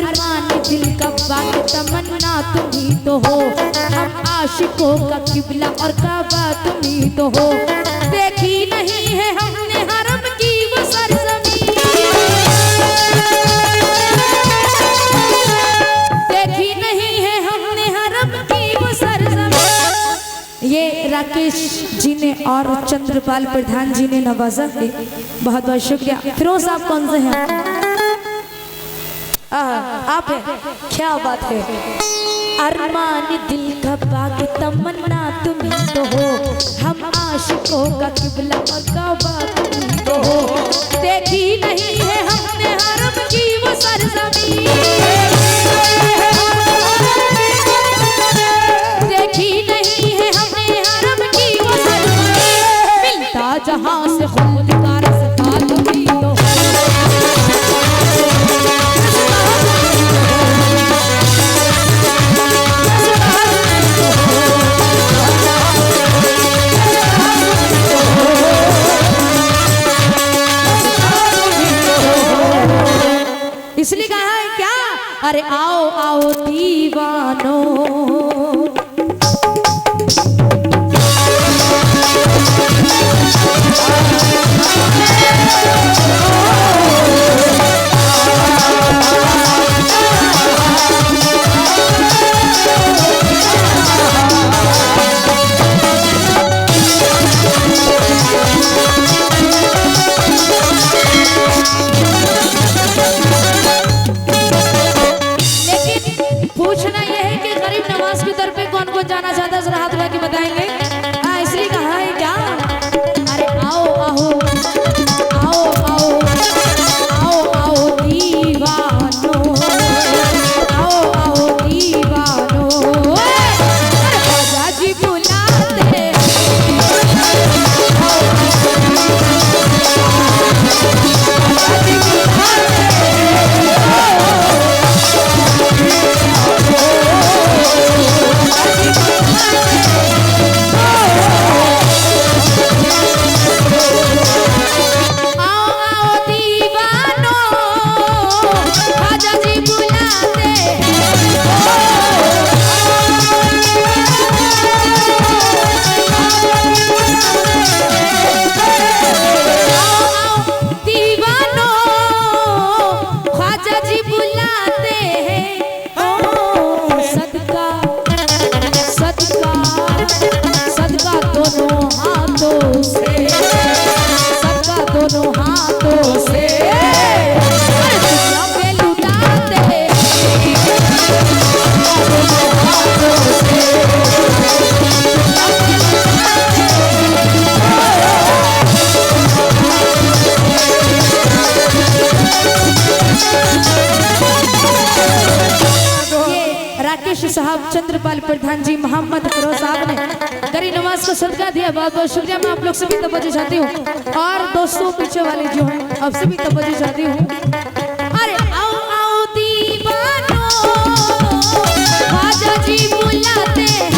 अरमान दिल का बाग तमन्ना तुम ही तो हो, हम आशिकों का किबला और काबा तुम ही तो हो। देखी नहीं है हमने हरम की वो सरजमीं, देखी नहीं है हमने हरम की वो सरजमीं। ये राकेश जी ने और चंद्रपाल प्रधान जी ने नवाजा है, बहुत बहुत शुक्रिया। फिरोज साहब कौन से हैं? आप हैं, क्या बात है। अरमान दिल का बाग तमन्ना तुम ही तो हो, हम आशिकों का किबला और काबा तुम ही तो हो। देखी नहीं है हमने हरम की वो सरजमीं, देखी नहीं है हमने हरम की वो सरजमीं। मिलता जहां से खुद का रास्ता तुम ही तो हो, इसलिए कहा है क्या, अरे आओ आओ दीवानो। जाना चाहता है, जरा हाथ उठा के बताएंगे। इसलिए कहा है क्या, अरे आओ आओ आओ आओ आओ आओ दीवानो, आओ आओ दीवानो। राजा जी बुलाते, साहब, चंद्रपाल प्रधान जी, मोहम्मद फिरोज साहब ने गरी नवाज को सदका दिया। बहुत बहुत शुक्रिया। मैं आप लोग से भी तवज्जो चाहती हूँ, और दोस्तों पीछे वाले जो हैं अब से भी तवज्जो चाहती हूँ। अरे आओ आओ दीवानो, ख्वाजा जी बुलाते हैं।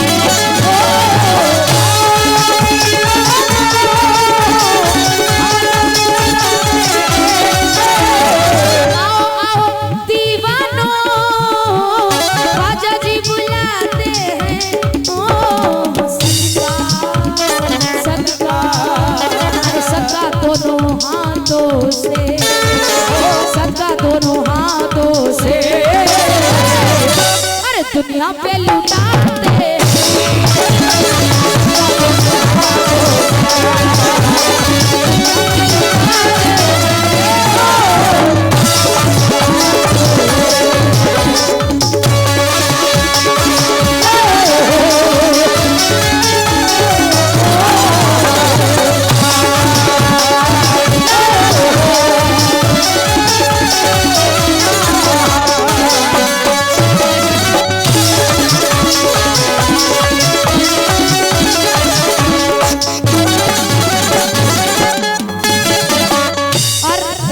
सदका दोनों हाथों से, अरे दुनिया पे लुटाते।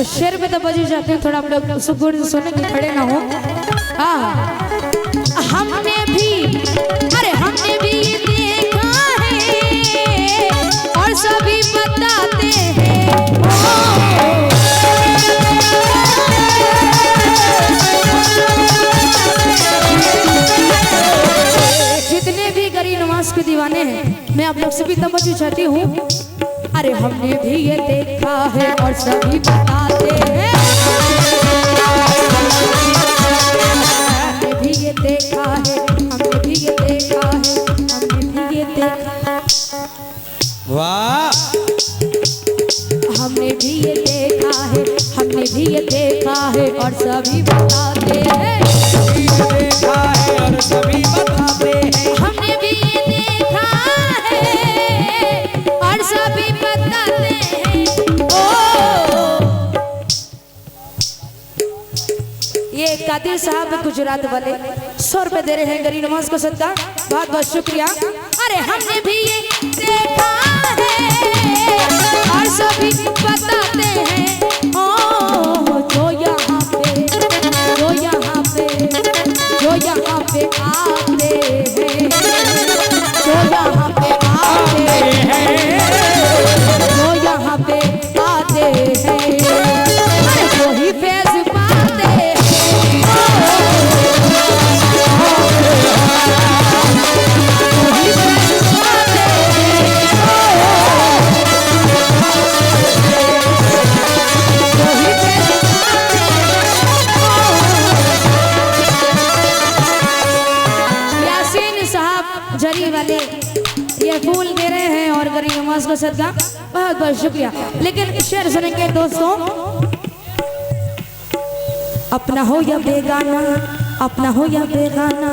शेर में तो बजी जाते हैं, थोड़ा आप लोग सुकून सुने कि खड़े ना हो। हमने भी, अरे हमने भी ये देखा है और सभी बताते हैं। आप लोग से भी तवज्जो चाहती हूँ। अरे हमने भी ये देखा है और सभी बताते हैं, हमने भी ये देखा है, हमने भी ये देखा है, हमने भी ये देखा। वाह, हमने भी ये देखा है, हमने भी ये देखा है और सभी बताते हैं, देखा है और सभी बताते हैं। हमने भी ये देखा है और सभी बताते हैं। ओ ये कादिर साहब गुजरात वाले 100 रुपए दे रहे हैं गरीब नवाज को सदका, बहुत बहुत शुक्रिया। अरे हमने भी ये देखा है और सभी बताते हैं। ओ जो यहाँ पे, जो यहाँ पे, जो यहाँ पे आते हैं, जो यहाँ पे आते हैं, जो यहाँ पे आते हैं, अरे वो ही फैज़ पाते हैं। जरी वाले ये फूल दे रहे हैं और गरीब नवाज को सदका, बहुत बहुत शुक्रिया। लेकिन शेर सुनेंगे दोस्तों, अपना हो या बेगाना, अपना हो या बेगाना।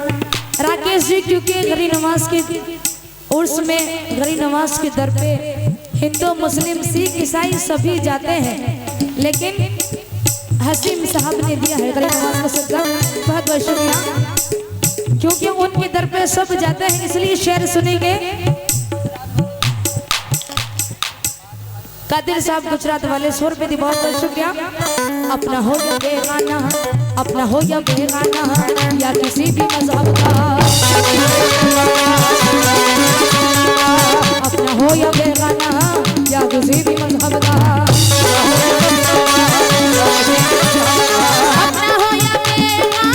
राकेश जी क्योंकि गरीब नवाज के उर्स में, गरीब नवाज के दर पे हिंदू मुस्लिम सिख ईसाई सभी जाते हैं, लेकिन हसीम साहब ने दिया है गरीब नवाज को सदका, बहुत बहुत शुक्रिया। क्योंकि उनके दर पे सब जाते हैं, इसलिए शेर सुनेंगे। कादिर साहब गुजरात वाले 100 रुपए दी, बहुत बहुत शुक्रिया। अपना हो या बेगाना, अपना हो या बेगाना या किसी भी मजहब का, अपना हो या बेगाना या किसी भी मजहब का, अपना हो या बेगाना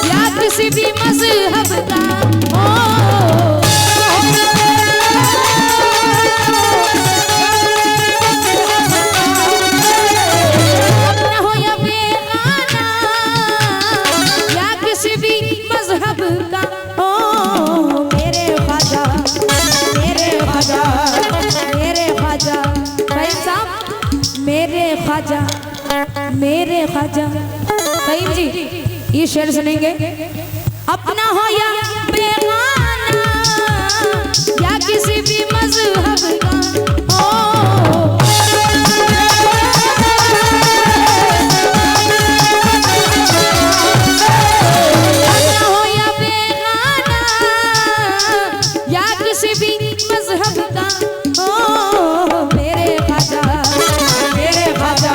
या किसी भी मजहब का। अपना हो या बेगाना या किसी भी मजहब का। ओ मेरे ख्वाजा, मेरे ख्वाजा, मेरे ख्वाजा भाई साहब, मेरे ख्वाजा, मेरे ख्वाजा भाई जी, ये शेर सुनेंगे। अपना हो या बेगाना या किसी भी मजहब का। ओ अपना हो या बेगाना या किसी भी मजहब का। ओ मेरे ख्वाजा, मेरे ख्वाजा,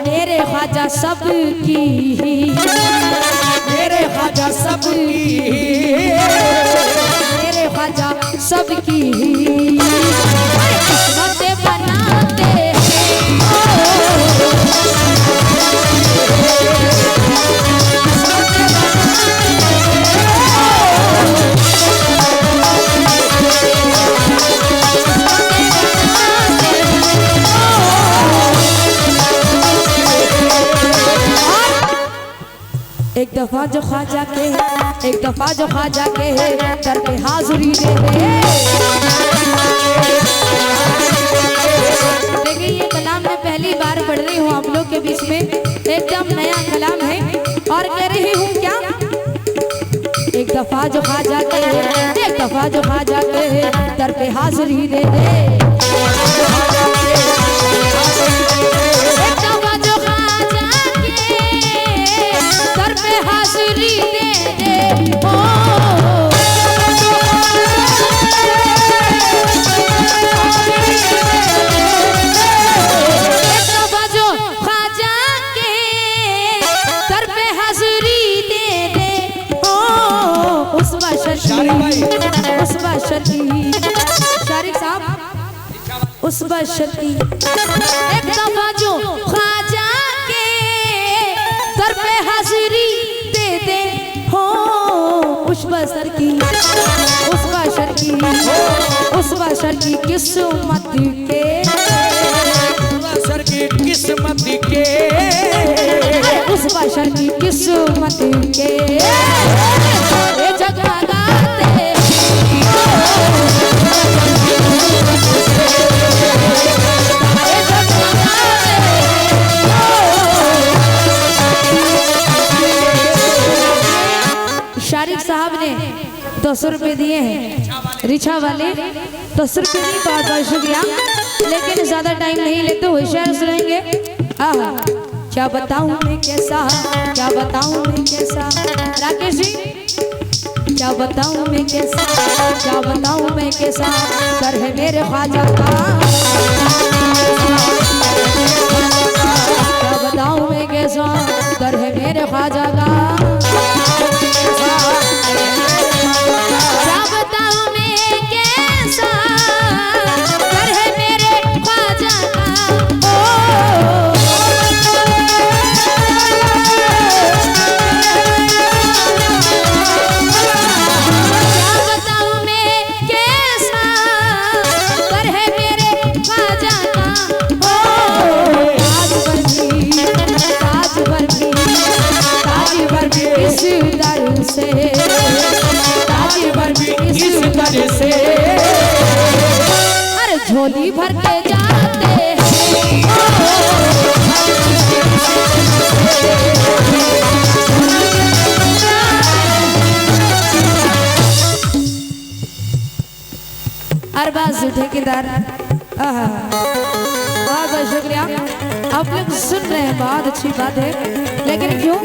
मेरे ख्वाजा सबकी, मेरे ख्वाजा सबकी, मेरे ख्वाजा सबकी किस्मतें बनाते हैं। एक दफा जो ख्वाजा के, एक दफा जो ख्वाजा के दर पे हाज़िरी दे दे। देखिए ये कलाम मैं पहली बार पढ़ रही हूँ आप लोग के बीच में, एकदम नया कलाम है और कह रही हूँ क्या। एक दफा जो ख्वाजा के, एक दफा जो ख्वाजा के दर पे हाज़िरी दे दे। एक दफा जो ख्वाजा के दर पे हाज़िरी दे दे। ओ एक दफा जो ख्वाजा के दर पे हाज़िरी दे दे। ओ उस बशर की, उस बशर की, शारिक साहब, उस बशर की एक दफा जो ख्वाजा के दर पे हाज़िरी दे दे। हो उस बशर की, उस बशर उस बशर की किस्मत के, बशर की किस्मत के, उस बशर की किस्मत के ये जगमगाते शारिक साहब ने 200 रुपये दिए हैं, रिछा वाले 200 रुपये नहीं, बहुत बहुत शुक्रिया। लेकिन ज्यादा टाइम नहीं लेते, होशियार सुनेंगे। आहा, क्या बताऊं मैं कैसा, क्या बताऊं मैं कैसा, राकेश जी क्या बताऊं मैं कैसा, क्या बताऊं मैं कैसा कर है मेरे ख्वाजा का, क्या बताऊं मैं कैसा कर है मेरे ख्वाजा का, क्या बताऊं मैं कैसा कर है मेरे ख्वाजा का, क्या बताऊं मैं कैसा कर है मेरे ख्वाजा का, ताज बर्फी इस दर से, ताज बर्फी इस दर से, अरे झोली भर के जाते हैं। अरबाज ठेकेदार, बहुत बहुत शुक्रिया। आप लोग सुन रहे हैं, बहुत अच्छी बात है, लेकिन क्यों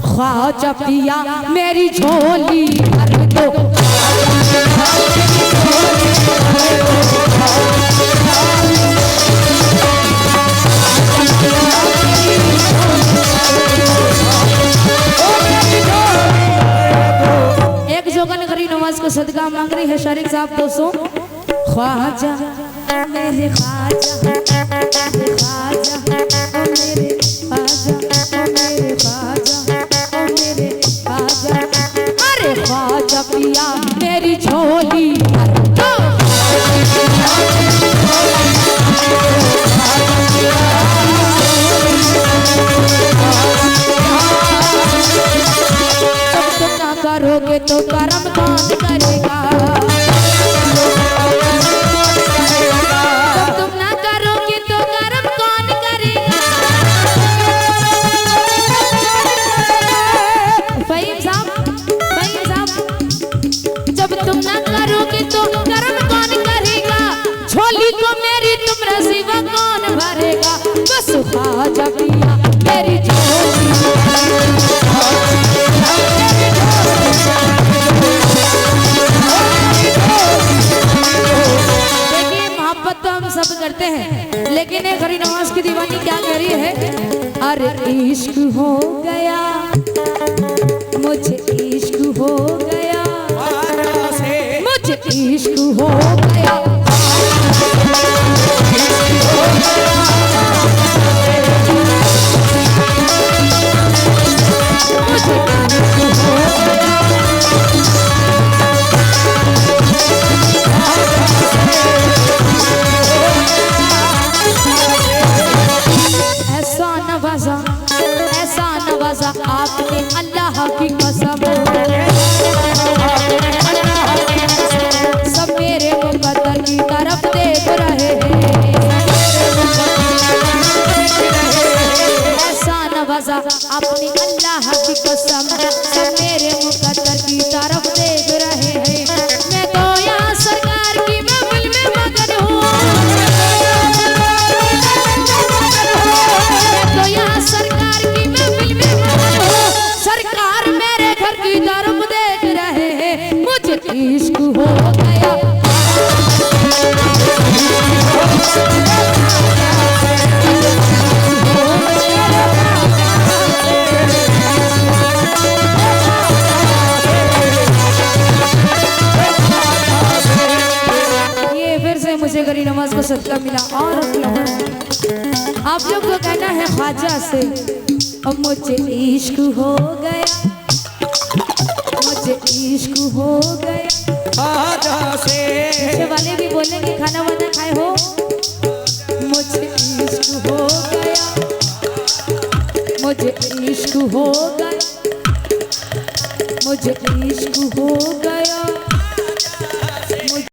ख्वाजा पिया मेरी झोली भर दो, एक जोगन करी नमाज को सदका मांग रही है शारिक साहब 200। ख्वाजा मेरे ख्वाजा, ख्वाजा ओ मेरे ख्वाजा, ओ मेरे ख्वाजा, ओ मेरे ख्वाजा, अरे ख्वाजा पिया मेरी झोली भर दो, जब तुम ना करोगे तो करम कौन करेगा, जब तुम ना करोगे तो करम कौन करेगा। फहीम साहब, जब तुम ना करोगे तो करम कौन करेगा, झोली को मेरी तुम रसीवा कौन भरेगा, बस ख्वाजा पिया मेरी झोली, देखिए मोहब्बत तो हम सब करते हैं, लेकिन एक हरी नवाज की दीवानी क्या कह रही है, अरे इश्क हो गया मुझे, इश्क हो गया मुझे, इश्क हो गया, ऐसा नवाजा आपने अल्लाह की कसम, सब मेरे मुकद्दर की तरफ देख रहे हैं, ऐसा नवाजा आपने अल्लाह की कसम, सब मेरे मुकद्दर की तरफ देख रहे हैं। मैं तो यहाँ सरकार की महफिल में मगन हूँ, मैं तो यहाँ सरकार की महफिल में मगन हूँ, सरकार मेरे घर की तरफ देख रहे हैं, मुझे इश्क हो गया, मुझे गरी नमाज को सदका मिला। और आप लोग को कहना है ख्वाजा से, अब मुझे इश्क हो गया, मुझे मुझे इश्क हो गया। खाजा से पीछे वाले भी बोलेंगे खाना वाना खाए हो। मुझे इश्क हो गया, मुझे इश्क हो गया, मुझे इश्क हो गया।